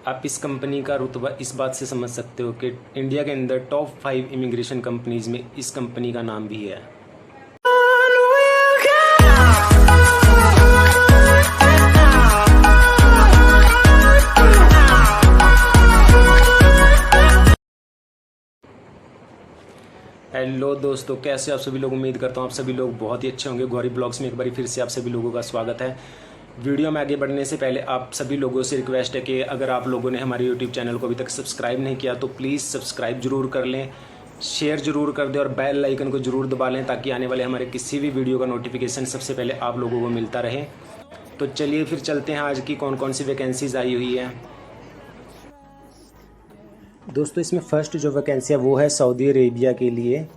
आप इस कंपनी का रुतबा इस बात से समझ सकते हो कि इंडिया के अंदर टॉप 5 इमिग्रेशन कंपनीज में इस कंपनी का नाम भी है। हेलो दोस्तों, कैसे आप सभी लोग। उम्मीद करता हूँ आप सभी लोग बहुत ही अच्छे होंगे। गौरी ब्लॉग्स में एक बार फिर से आप सभी लोगों का स्वागत है। वीडियो में आगे बढ़ने से पहले आप सभी लोगों से रिक्वेस्ट है कि अगर आप लोगों ने हमारे यूट्यूब चैनल को अभी तक सब्सक्राइब नहीं किया तो प्लीज़ सब्सक्राइब जरूर कर लें, शेयर जरूर कर दें और बेल आइकन को जरूर दबा लें ताकि आने वाले हमारे किसी भी वीडियो का नोटिफिकेशन सबसे पहले आप लोगों को मिलता रहे। तो चलिए फिर चलते हैं आज की कौन कौन सी वैकेंसीज आई हुई है। दोस्तों, इसमें फर्स्ट जो वैकेंसी है वो है सऊदी अरेबिया के लिए।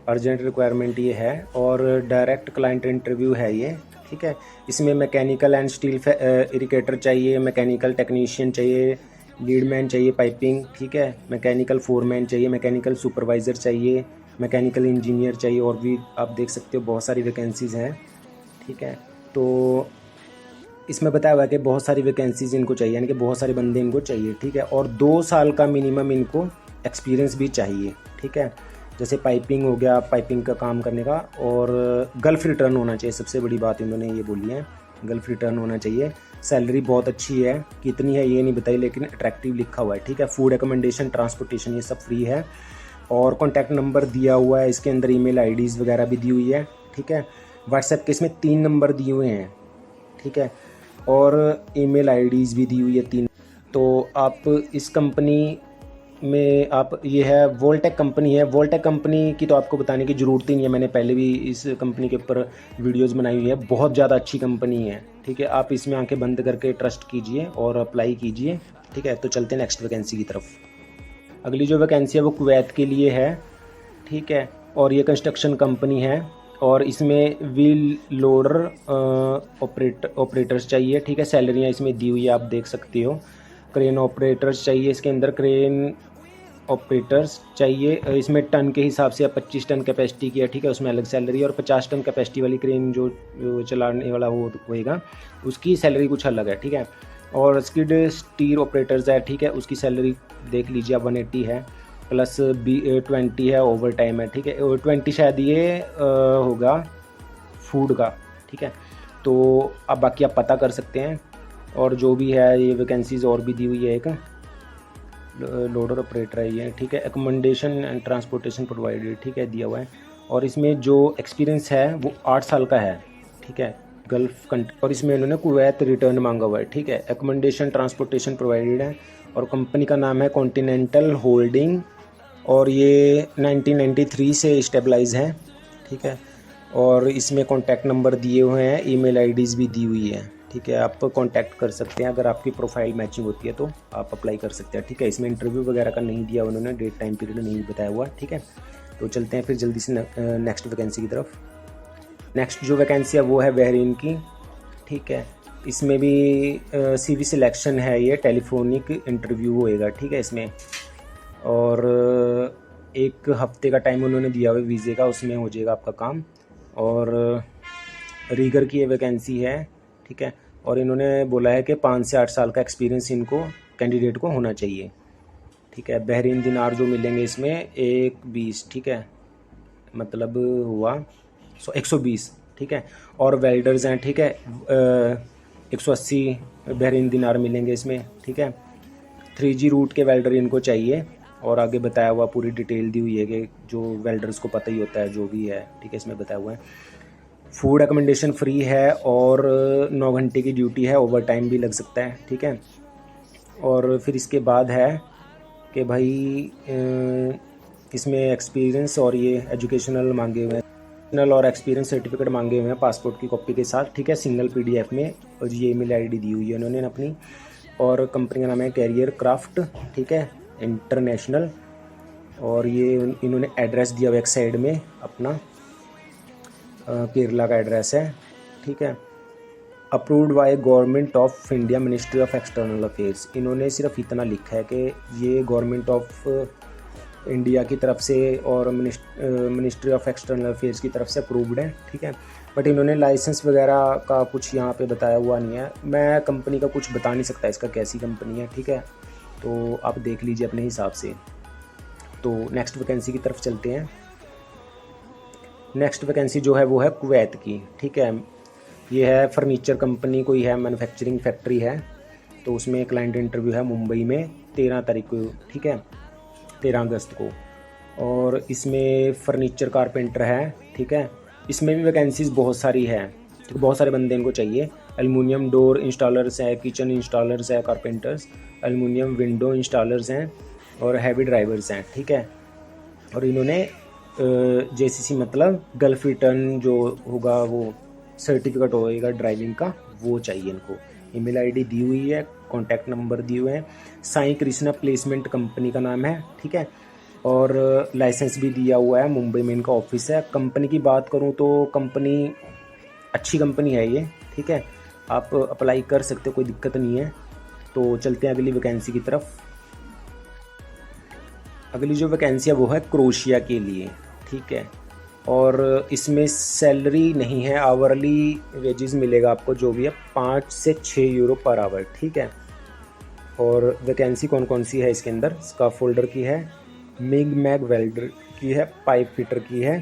अर्जेंट रिक्वायरमेंट ये है और डायरेक्ट क्लाइंट इंटरव्यू है ये, ठीक है। इसमें मैकेनिकल एंड स्टील इरिगेटर चाहिए, मैकेनिकल टेक्नीशियन चाहिए, लीडमैन चाहिए पाइपिंग, ठीक है, मैकेनिकल फोरमैन चाहिए, मैकेनिकल सुपरवाइज़र चाहिए, मैकेनिकल इंजीनियर चाहिए और भी आप देख सकते हो बहुत सारी वैकेंसीज़ हैं, ठीक है। तो इसमें बताया हुआ है कि बहुत सारी वैकेंसीज़ इनको चाहिए, यानी कि बहुत सारे बंदे इनको चाहिए, ठीक है। और 2 साल का मिनिमम इनको एक्सपीरियंस भी चाहिए, ठीक है। जैसे पाइपिंग हो गया, पाइपिंग का काम करने का, और गल्फ रिटर्न होना चाहिए। सबसे बड़ी बात इन्होंने ये बोली है, गल्फ रिटर्न होना चाहिए। सैलरी बहुत अच्छी है, कितनी है ये नहीं बताई लेकिन अट्रैक्टिव लिखा हुआ है, ठीक है। फूड एकोमोडेशन, ट्रांसपोर्टेशन ये सब फ्री है और कॉन्टैक्ट नंबर दिया हुआ है इसके अंदर, ईमेल आईडीज़ वगैरह भी दी हुई है, ठीक है। व्हाट्सएप के इसमें 3 नंबर दिए हुए हैं, ठीक है, और ईमेल आईडीज़ भी दी हुई है 3। तो आप इस कंपनी में आप, ये है वोल्टेक कंपनी है। वोल्टेक कंपनी की तो आपको बताने की ज़रूरत ही नहीं है, मैंने पहले भी इस कंपनी के ऊपर वीडियोस बनाई हुई है। बहुत ज़्यादा अच्छी कंपनी है, ठीक है। आप इसमें आंखें बंद करके ट्रस्ट कीजिए और अप्लाई कीजिए, ठीक है। तो चलते हैं नेक्स्ट वैकेंसी की तरफ। अगली जो वैकेंसी है वो कुवैत के लिए है, ठीक है, और ये कंस्ट्रक्शन कंपनी है और इसमें व्हील लोडर ऑपरेटर्स चाहिए, ठीक है। सैलरियाँ इसमें दी हुई है, आप देख सकते हो। क्रेन ऑपरेटर्स चाहिए इसके अंदर, क्रेन ऑपरेटर्स चाहिए। इसमें टन के हिसाब से 25 टन कैपेसिटी की है, ठीक है, उसमें अलग सैलरी। और 50 टन कैपेसिटी वाली क्रेन जो चलाने वाला वो होएगा उसकी सैलरी कुछ अलग है, ठीक है। और स्किड स्टीर ऑपरेटर्स है, ठीक है, उसकी सैलरी देख लीजिए आप 180 है, प्लस 20 है, ओवर टाइम है, ठीक है। 20 शायद ये होगा फूड का, ठीक है। तो अब बाकी आप पता कर सकते हैं। और जो भी है ये वैकेंसीज और भी दी हुई है, एक लोडर ऑपरेटर है ये, ठीक है। एकोमोडेशन एंड ट्रांसपोर्टेशन प्रोवाइडेड, ठीक है, दिया हुआ है। और इसमें जो एक्सपीरियंस है वो 8 साल का है, ठीक है, गल्फ कंट्री। और इसमें इन्होंने कुवैत रिटर्न मांगा हुआ है, ठीक है। एकोमोडेशन ट्रांसपोर्टेशन प्रोवाइडेड है और कंपनी का नाम है कॉन्टिनेंटल होल्डिंग और ये 1993 से स्टेबलाइज है, ठीक है। और इसमें कॉन्टैक्ट नंबर दिए हुए हैं, ईमेल आईडीज़ भी दी हुई है, ठीक है। आप कांटेक्ट कर सकते हैं, अगर आपकी प्रोफाइल मैचिंग होती है तो आप अप्लाई कर सकते हैं, ठीक है। इसमें इंटरव्यू वगैरह का नहीं दिया उन्होंने, डेट टाइम पीरियड नहीं बताया हुआ, ठीक है। तो चलते हैं फिर जल्दी से नेक्स्ट वैकेंसी की तरफ। नेक्स्ट जो वैकेंसी है वो है बहरीन की, ठीक है। इसमें भी CV सिलेक्शन है, ये टेलीफोनिक इंटरव्यू होएगा, ठीक है इसमें। और 1 हफ्ते का टाइम उन्होंने दिया हुआ वीज़े का, उसमें हो जाएगा आपका काम। और रीगर की ये वैकेंसी है, ठीक है। और इन्होंने बोला है कि 5 से 8 साल का एक्सपीरियंस इनको कैंडिडेट को होना चाहिए, ठीक है। बहरीन दिनार जो मिलेंगे इसमें 120, ठीक है, मतलब हुआ 120, ठीक है। और वेल्डर्स हैं, ठीक है, 180 बहरीन दिनार मिलेंगे इसमें, ठीक है। 3G रूट के वेल्डर इनको चाहिए और आगे बताया हुआ पूरी डिटेल दी हुई है कि जो वेल्डर्स को पता ही होता है जो भी है, ठीक है, इसमें बताया हुआ है। फूड एकोमोडेशन फ्री है और 9 घंटे की ड्यूटी है, ओवर टाइम भी लग सकता है, ठीक है। और फिर इसके बाद है कि भाई इसमें एक्सपीरियंस और ये एजुकेशनल मांगे हुए हैं और एक्सपीरियंस सर्टिफिकेट मांगे हुए हैं पासपोर्ट की कॉपी के साथ, ठीक है, सिंगल PDF में। और ये ईमेल आईडी दी हुई है उन्होंने अपनी। और कंपनी का नाम है कैरियर क्राफ्ट, ठीक है, इंटरनेशनल। और ये इन्होंने एड्रेस दिया हुआ एक साइड में अपना, केरला का एड्रेस है, ठीक है। Approved by government of India, ministry of external affairs. इन्होंने सिर्फ इतना लिखा है कि ये गवर्नमेंट ऑफ इंडिया की तरफ से और मिनिस्ट्री ऑफ एक्सटर्नल अफेयर्स की तरफ से अप्रूव्ड है, ठीक है। बट इन्होंने लाइसेंस वगैरह का कुछ यहाँ पे बताया हुआ नहीं है। मैं कंपनी का कुछ बता नहीं सकता इसका कैसी कंपनी है, ठीक है। तो आप देख लीजिए अपने हिसाब से। तो नेक्स्ट वैकेंसी की तरफ चलते हैं। नेक्स्ट वैकेंसी जो है वो है कुवैत की, ठीक है। ये है फर्नीचर कंपनी, कोई है मैन्युफैक्चरिंग फैक्ट्री है। तो उसमें क्लाइंट इंटरव्यू है मुंबई में 13 तारीख को, ठीक है, 13 अगस्त को। और इसमें फर्नीचर कारपेंटर है, ठीक है। इसमें भी वैकेंसीज़ बहुत सारी है, तो बहुत सारे बंदे इनको चाहिए। एलुमिनियम डोर इंस्टॉलर्स है, किचन इंस्टॉलर्स है, कारपेंटर्स, एलुमिनियम विंडो इंस्टॉलर्स हैं और हैवी ड्राइवर्स हैं, ठीक है। और इन्होंने जेसीसी मतलब गल्फ रिटर्न जो होगा वो सर्टिफिकेट होएगा ड्राइविंग का, वो चाहिए इनको। ईमेल आईडी दी हुई है, कॉन्टैक्ट नंबर दिए हुए हैं। साई कृष्णा प्लेसमेंट कंपनी का नाम है, ठीक है। और लाइसेंस भी दिया हुआ है, मुंबई में इनका ऑफिस है। कंपनी की बात करूं तो कंपनी अच्छी कंपनी है ये, ठीक है। आप अप्लाई कर सकते हो, कोई दिक्कत नहीं है। तो चलते हैं अगली वैकेंसी की तरफ। अगली जो वैकेंसी है वो है क्रोशिया के लिए, ठीक है। और इसमें सैलरी नहीं है, आवरली वेजेस मिलेगा आपको जो भी है, 5 से 6 यूरो पर आवर, ठीक है। और वैकेंसी कौन कौन सी है इसके अंदर, स्काफ फोल्डर की है, मिग मैग वेल्डर की है, पाइप फिटर की है,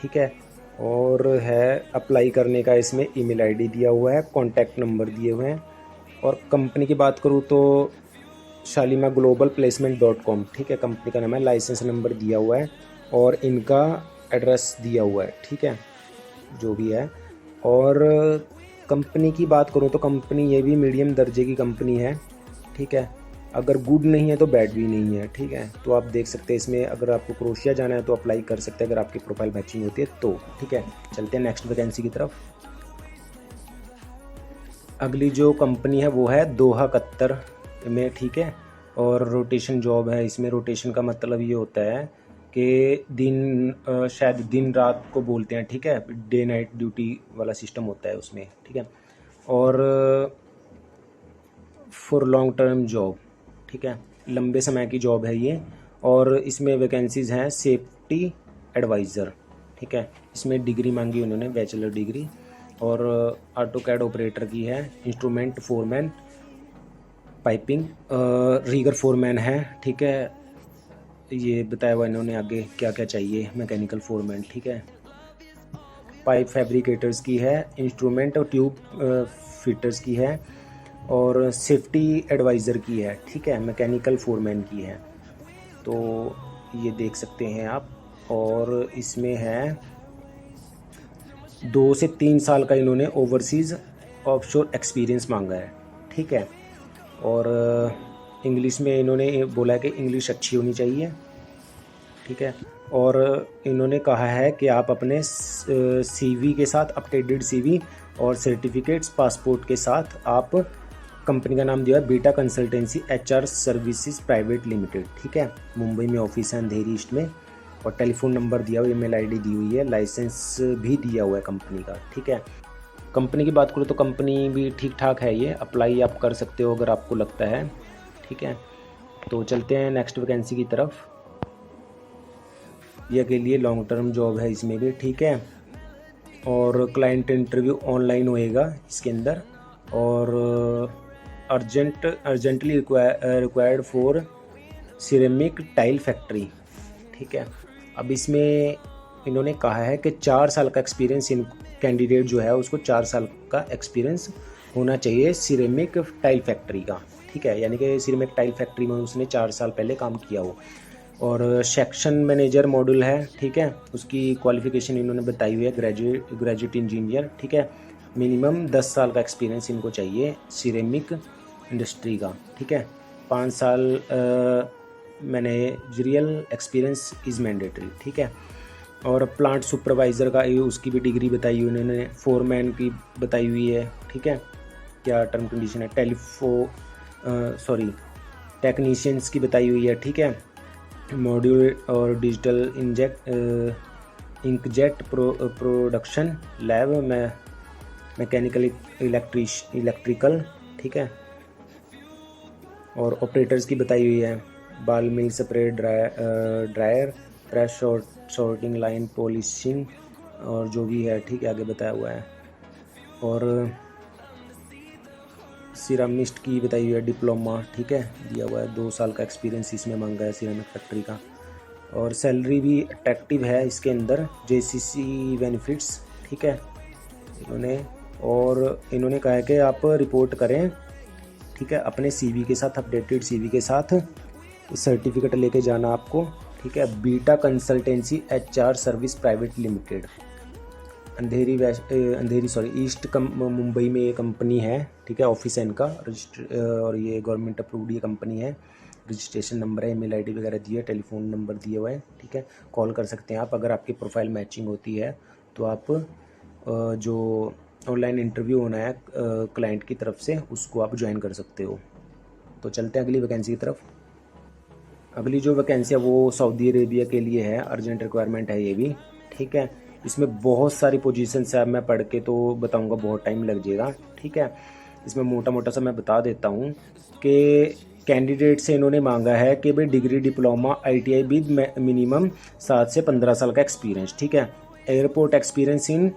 ठीक है। और है अप्लाई करने का इसमें ईमेल आईडी दिया हुआ है, कॉन्टैक्ट नंबर दिए हुए हैं। और कंपनी की बात करूँ तो शालीमा ग्लोबल प्लेसमेंट .com, ठीक है, कंपनी का नाम है। लाइसेंस नंबर दिया हुआ है और इनका एड्रेस दिया हुआ है, ठीक है, जो भी है। और कंपनी की बात करूँ तो कंपनी ये भी मीडियम दर्जे की कंपनी है, ठीक है। अगर गुड नहीं है तो बैड भी नहीं है, ठीक है। तो आप देख सकते हैं इसमें, अगर आपको क्रोशिया जाना है तो अप्लाई कर सकते हैं अगर आपकी प्रोफाइल मैचिंग होती है तो, ठीक है। चलते हैं नेक्स्ट वैकेंसी की तरफ। अगली जो कंपनी है वो है दोहा कतर में, ठीक है। और रोटेशन जॉब है इसमें। रोटेशन का मतलब ये होता है कि शायद दिन रात को बोलते हैं, ठीक है, डे नाइट ड्यूटी वाला सिस्टम होता है उसमें, ठीक है। और फॉर लॉन्ग टर्म जॉब, ठीक है, लंबे समय की जॉब है ये। और इसमें वैकेंसीज़ हैं सेफ्टी एडवाइज़र, ठीक है। इसमें डिग्री मांगी उन्होंने, बैचलर डिग्री। और ऑटो कैड ऑपरेटर की है, instrument foreman, piping rigger foreman है, ठीक है। ये बताया हुआ इन्होंने आगे क्या क्या चाहिए, मैकेनिकल फोरमैन, ठीक है। पाइप फैब्रिकेटर्स की है, इंस्ट्रूमेंट और ट्यूब फिटर्स की है। और सेफ्टी एडवाइज़र की है, ठीक है, मैकेनिकल फोरमैन की है। तो ये देख सकते हैं आप। और इसमें है 2 से 3 साल का इन्होंने ओवरसीज़ ऑफशोर एक्सपीरियंस मांगा है, ठीक है। और इंग्लिश में इन्होंने बोला है कि इंग्लिश अच्छी होनी चाहिए, ठीक है। और इन्होंने कहा है कि आप अपने सीवी के साथ, अपडेटेड सीवी और सर्टिफिकेट्स पासपोर्ट के साथ आप, कंपनी का नाम दिया है beta consultancy HR services private limited, ठीक है। मुंबई में ऑफिस है, अंधेरी ईस्ट में। और टेलीफोन नंबर दिया हुआ, ईमेल आईडी दी हुई है, लाइसेंस भी दिया हुआ है कंपनी का, ठीक है। कंपनी की बात करूँ तो कंपनी भी ठीक ठाक है, ये अप्लाई आप कर सकते हो अगर आपको लगता है, ठीक है। तो चलते हैं नेक्स्ट वैकेंसी की तरफ। यह के लिए लॉन्ग टर्म जॉब है इसमें भी, ठीक है। और क्लाइंट इंटरव्यू ऑनलाइन होएगा इसके अंदर। और urgently required for ceramic tile factory, ठीक है। अब इसमें इन्होंने कहा है कि 4 साल का एक्सपीरियंस, इन कैंडिडेट जो है उसको 4 साल का एक्सपीरियंस होना चाहिए सिरेमिक टाइल फैक्ट्री का, ठीक है। यानी कि सिरेमिक टाइल फैक्ट्री में उसने 4 साल पहले काम किया हो। और सेक्शन मैनेजर मॉड्यूल है, ठीक है, उसकी क्वालिफ़िकेशन इन्होंने बताई हुई है, ग्रेजुएट इंजीनियर, ठीक है। मिनिमम 10 साल का एक्सपीरियंस इनको चाहिए सिरेमिक इंडस्ट्री का, ठीक है। 5 साल मैनेजरियल एक्सपीरियंस इज़ मैंडेटरी, ठीक है। और प्लांट सुपरवाइज़र का उसकी भी डिग्री बताई हुई उन्होंने, फोरमैन की बताई हुई है, ठीक है। क्या टर्म कंडीशन है, टेक्नीशियंस की बताई हुई है, ठीक है। मॉड्यूल और डिजिटल इंकजेट प्रोडक्शन लैब में मैकेनिकल इलेक्ट्रिकल, ठीक है। और ऑपरेटर्स की बताई हुई है, ball mill spray dryer press sorting line polishing और जो भी है, ठीक है, आगे बताया हुआ है। और सिरामिस्ट की बताई हुई है डिप्लोमा, ठीक है, दिया हुआ है। 2 साल का एक्सपीरियंस इसमें मांगा है सिरामिक फैक्ट्री का। और सैलरी भी अट्रैक्टिव है इसके अंदर, जेसीसी बेनिफिट्स, ठीक है इन्होंने। और इन्होंने कहा है कि आप रिपोर्ट करें, ठीक है, अपने सीवी के साथ, अपडेटेड सीवी के साथ सर्टिफिकेट लेके जाना आपको, ठीक है। Beta consultancy HR service private limited, east Mumbai में ये कंपनी है, ठीक है। ऑफिस है इनका और ये गवर्नमेंट अप्रूव्ड ये कंपनी है। रजिस्ट्रेशन नंबर है, ईमेल आईडी वगैरह दिया है, टेलीफोन नंबर दिए हुए हैं, ठीक है। कॉल कर सकते हैं आप। अगर आपकी प्रोफाइल मैचिंग होती है तो आप जो ऑनलाइन इंटरव्यू होना है क्लाइंट की तरफ से, उसको आप ज्वाइन कर सकते हो। तो चलते हैं अगली वैकेंसी की तरफ। अगली जो वैकेंसी है वो सऊदी अरेबिया के लिए है, अर्जेंट रिक्वायरमेंट है ये भी, ठीक है। इसमें बहुत सारी पोजीशंस है, मैं पढ़ के तो बताऊंगा बहुत टाइम लग जाएगा, ठीक है। इसमें मोटा मोटा सा मैं बता देता हूँ कि कैंडिडेट से इन्होंने मांगा है कि भाई degree, diploma, ITI with minimum 7 से 15 साल का एक्सपीरियंस, ठीक है। Airport experience in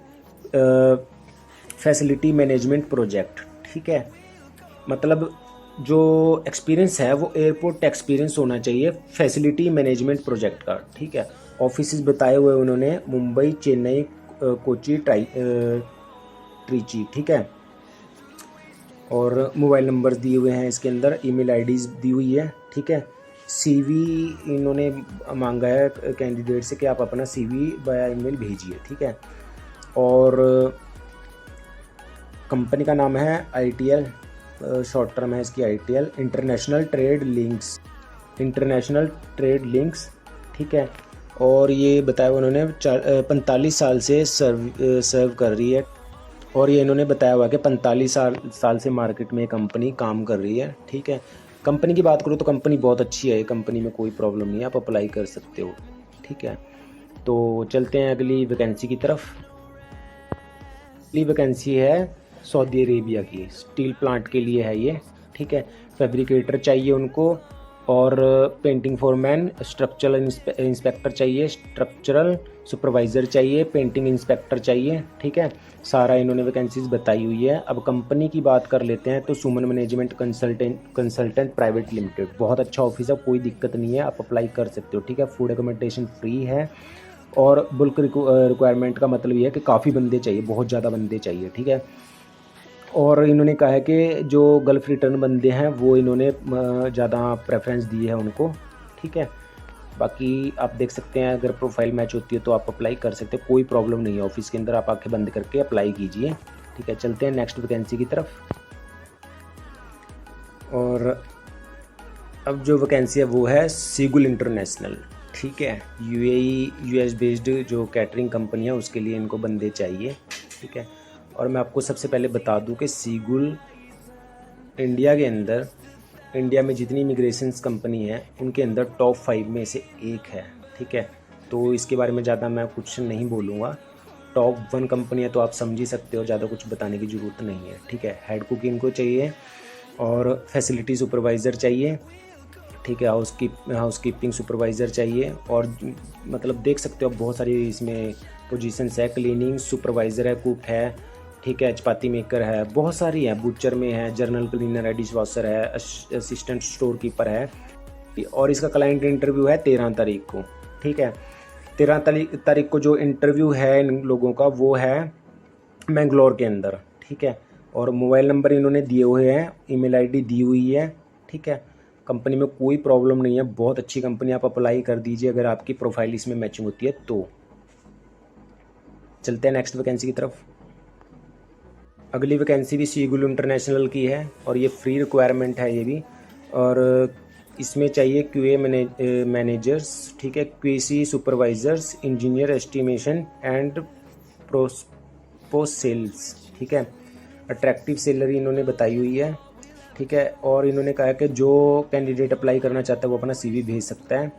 facility management project, ठीक है। मतलब जो एक्सपीरियंस है वो एयरपोर्ट एक्सपीरियंस होना चाहिए फैसिलिटी मैनेजमेंट प्रोजेक्ट का, ठीक है। ऑफिस बताए हुए उन्होंने मुंबई, चेन्नई, कोची, ट्रिची, ठीक है। और मोबाइल नंबर दिए हुए हैं इसके अंदर, ईमेल आईडीज दी हुई है, ठीक है। सीवी इन्होंने मांगा है कैंडिडेट से कि आप अपना सीवी बाया ईमेल भेजिए, ठीक है। और कंपनी का नाम है आईटीएल, शॉर्ट टर्म है इसकी आईटीएल, इंटरनेशनल ट्रेड लिंक्स, ठीक है। और ये बताया उन्होंने 45 साल से सर्व कर रही है। और ये इन्होंने बताया हुआ कि 45 साल से मार्केट में कंपनी काम कर रही है, ठीक है। कंपनी की बात करूँ तो कंपनी बहुत अच्छी है, कंपनी में कोई प्रॉब्लम नहीं है, आप अप्लाई कर सकते हो, ठीक है। तो चलते हैं अगली वैकेंसी की तरफ। अगली वैकेंसी है सऊदी अरेबिया की, स्टील प्लांट के लिए है ये, ठीक है। फैब्रिकेटर चाहिए उनको, और पेंटिंग फोरमैन, स्ट्रक्चरल इंस्पेक्टर चाहिए, स्ट्रक्चरल सुपरवाइज़र चाहिए, पेंटिंग इंस्पेक्टर चाहिए, ठीक है। सारा इन्होंने वैकेंसीज बताई हुई है। अब कंपनी की बात कर लेते हैं तो सुमन मैनेजमेंट कंसल्टेंट प्राइवेट लिमिटेड, बहुत अच्छा ऑफिस है, कोई दिक्कत नहीं है, आप अप्लाई कर सकते हो, ठीक है। फूड एकोमोडेशन फ्री है। और बुल्क रिक्वायरमेंट का मतलब ये है कि काफ़ी बंदे चाहिए, बहुत ज़्यादा बंदे चाहिए, ठीक है। और इन्होंने कहा है कि जो गल्फ़ रिटर्न बंदे हैं वो इन्होंने ज़्यादा प्रेफरेंस दी है उनको, ठीक है। बाकी आप देख सकते हैं, अगर प्रोफाइल मैच होती है तो आप अप्लाई कर सकते हैं, कोई प्रॉब्लम नहीं है। ऑफिस के अंदर आप आंखें बंद करके अप्लाई कीजिए, ठीक है। चलते हैं नेक्स्ट वैकेंसी की तरफ। और अब जो वैकेंसी है वो है सीगुल इंटरनेशनल, ठीक है। यूएस बेस्ड जो कैटरिंग कंपनी है उसके लिए इनको बंदे चाहिए, ठीक है। और मैं आपको सबसे पहले बता दूं कि सीगुल इंडिया के अंदर, इंडिया में जितनी इमिग्रेशंस कंपनी है उनके अंदर टॉप 5 में से एक है, ठीक है। तो इसके बारे में ज़्यादा मैं कुछ नहीं बोलूँगा। टॉप 1 कंपनी है तो आप समझ ही सकते हो, ज़्यादा कुछ बताने की ज़रूरत नहीं है, ठीक है। हेड कुक इनको चाहिए और फैसिलिटी सुपरवाइज़र चाहिए, ठीक है। हाउसकीपिंग सुपरवाइज़र चाहिए। और मतलब देख सकते हो आप बहुत सारी इसमें पोजीशंस है। क्लीनिंग सुपरवाइज़र है, कुक है, ठीक है, चपाती मेकर है, बहुत सारी है। बुचर में है, जर्नल क्लीनर है, डिश वॉशर है, असिस्टेंट स्टोर कीपर है। और इसका क्लाइंट इंटरव्यू है 13 तारीख को, ठीक है। 13 तारीख को जो इंटरव्यू है इन लोगों का वो है मैंगलोर के अंदर, ठीक है। और मोबाइल नंबर इन्होंने दिए हुए हैं, ईमेल आईडी दी हुई है, ठीक है। कंपनी में कोई प्रॉब्लम नहीं है, बहुत अच्छी कंपनी, आप अप्लाई कर दीजिए अगर आपकी प्रोफाइल इसमें मैचिंग होती है तो। चलते हैं नेक्स्ट वैकेंसी की तरफ। अगली वैकेंसी भी सीगुल इंटरनेशनल की है और ये फ्री रिक्वायरमेंट है ये भी। और इसमें चाहिए क्यूए मैनेजर्स, ठीक है, QC supervisors, engineer estimation and post sales, ठीक है। अट्रैक्टिव सैलरी इन्होंने बताई हुई है, ठीक है। और इन्होंने कहा कि जो कैंडिडेट अप्लाई करना चाहता है वो अपना सीवी भेज सकता है,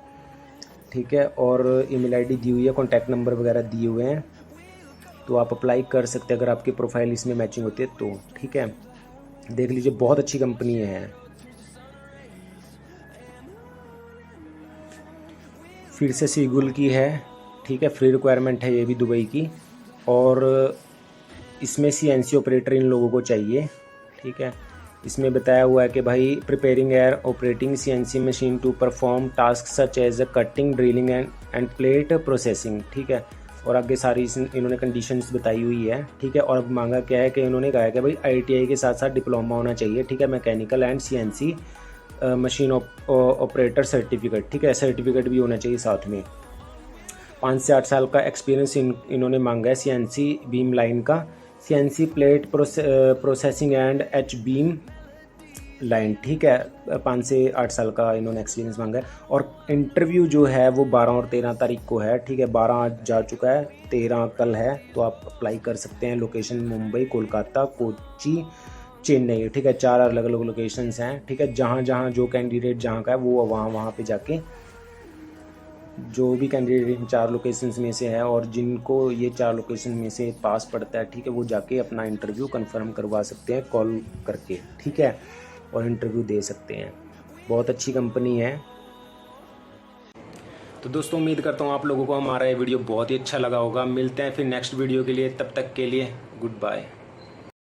ठीक है। और ईमेल आईडी दी हुई है, कॉन्टैक्ट नंबर वगैरह दिए हुए हैं, तो आप अप्लाई कर सकते हैं अगर आपकी प्रोफाइल इसमें मैचिंग होती है तो, ठीक है। देख लीजिए बहुत अच्छी कंपनी है। फिर से सीगुल की है, ठीक है, फ्री रिक्वायरमेंट है ये भी दुबई की। और इसमें सीएनसी ऑपरेटर इन लोगों को चाहिए, ठीक है। इसमें बताया हुआ है कि भाई preparing air operating CNC machine to perform task such as cutting, drilling and plate processing, ठीक है। और आगे सारी इन्होंने कंडीशंस बताई हुई है, ठीक है। और अब मांगा क्या है कि इन्होंने कहा है कि भाई ITI के साथ साथ डिप्लोमा होना चाहिए, ठीक है, mechanical and CNC machine operator certificate, ठीक है, सर्टिफिकेट भी होना चाहिए साथ में। 5 से 8 साल का एक्सपीरियंस इन्होंने मांगा है CNC बीम लाइन का, CNC plate processing and H beam line, ठीक है। 5 से 8 साल का इन्होंने एक्सपीरियंस मांगा है। और इंटरव्यू जो है वो 12 और 13 तारीख को है, ठीक है। 12 आज जा चुका है, 13 कल है, तो आप अप्लाई कर सकते हैं। लोकेशन मुंबई, कोलकाता, कोच्चि, चेन्नई, ठीक है। 4 अलग अलग लोकेशंस हैं, ठीक है। जहाँ जहाँ जो कैंडिडेट जहाँ का है वो वहाँ पे जाके, जो भी कैंडिडेट इन 4 लोकेशंस में से है और जिनको ये 4 लोकेशन में से पास पड़ता है, ठीक है, वो जाके अपना इंटरव्यू कंफर्म करवा सकते हैं कॉल करके, ठीक है, और इंटरव्यू दे सकते हैं। बहुत अच्छी कंपनी है। तो दोस्तों उम्मीद करता हूँ आप लोगों को हमारा ये वीडियो बहुत ही अच्छा लगा होगा। मिलते हैं फिर नेक्स्ट वीडियो के लिए, तब तक के लिए गुड बाय।